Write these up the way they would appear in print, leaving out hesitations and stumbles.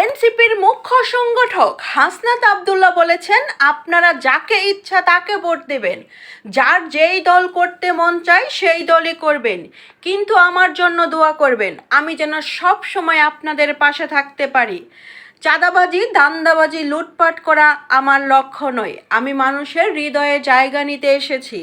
এনসিপির মুখ্য সংগঠক হাসনাত আব্দুল্লাহ বলেছেন, আপনারা যাকে ইচ্ছা তাকে ভোট দেবেন, যার যেই দল করতে মন চায় সেই দলই করবেন, কিন্তু আমার জন্য দোয়া করবেন, আমি যেন সব সময় আপনাদের পাশে থাকতে পারি। চাঁদাবাজি, ধান্দাবাজি, লুটপাট করা আমার লক্ষ্য নয়, আমি মানুষের হৃদয়ে জায়গা নিতে এসেছি।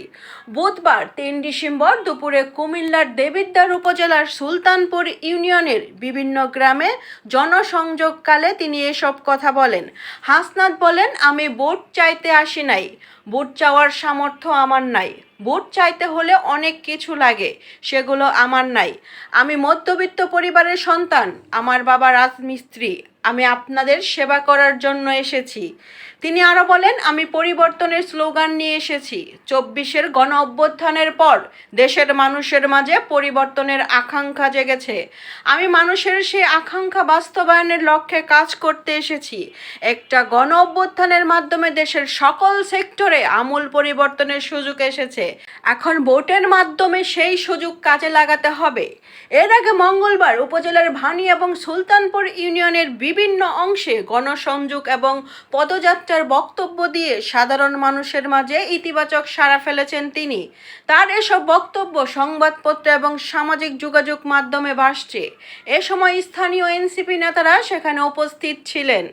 বুধবার ৩ ডিসেম্বর দুপুরে কুমিল্লার দেবিদ্বার উপজেলার সুলতানপুর ইউনিয়নের বিভিন্ন গ্রামে জনসংযোগকালে তিনি এসব কথা বলেন। হাসনাত বলেন, আমি ভোট চাইতে আসি নাই, ভোট চাওয়ার সামর্থ্য আমার নাই। ভোট চাইতে হলে অনেক কিছু লাগে, সেগুলো আমার নাই। আমি মধ্যবিত্ত পরিবারের সন্তান, আমার বাবা রাজমিস্ত্রি, আমি আপনাদের সেবা করার জন্য এসেছি। তিনি আরও বলেন, আমি পরিবর্তনের স্লোগান নিয়ে এসেছি। ২৪-এর গণ অভ্যুত্থানের পর দেশের মানুষের মাঝে পরিবর্তনের আকাঙ্ক্ষা জেগেছে। আমি মানুষের সেই আকাঙ্ক্ষা বাস্তবায়নের লক্ষ্যে কাজ করতে এসেছি। একটা গণ অভ্যুত্থানের মাধ্যমে দেশের সকল সেক্টরে আমূল পরিবর্তনের সুযোগ এসেছে। এখন ভোটের মাধ্যমে সেই সুযোগ কাজে লাগাতে হবে। এর আগে মঙ্গলবার উপজেলার ভানি এবং সুলতানপুর ইউনিয়নের বিভিন্ন অংশে গণসংযোগ এবং পদযাত্রার বক্তব্য দিয়ে সাধারণ মানুষের মাঝে ইতিবাচক সাড়া ফেলেছেন তিনি। তার এসব বক্তব্য সংবাদপত্র এবং সামাজিক যোগাযোগ মাধ্যমে ভাসছে। এ সময় স্থানীয় এনসিপি নেতারা সেখানে উপস্থিত ছিলেন।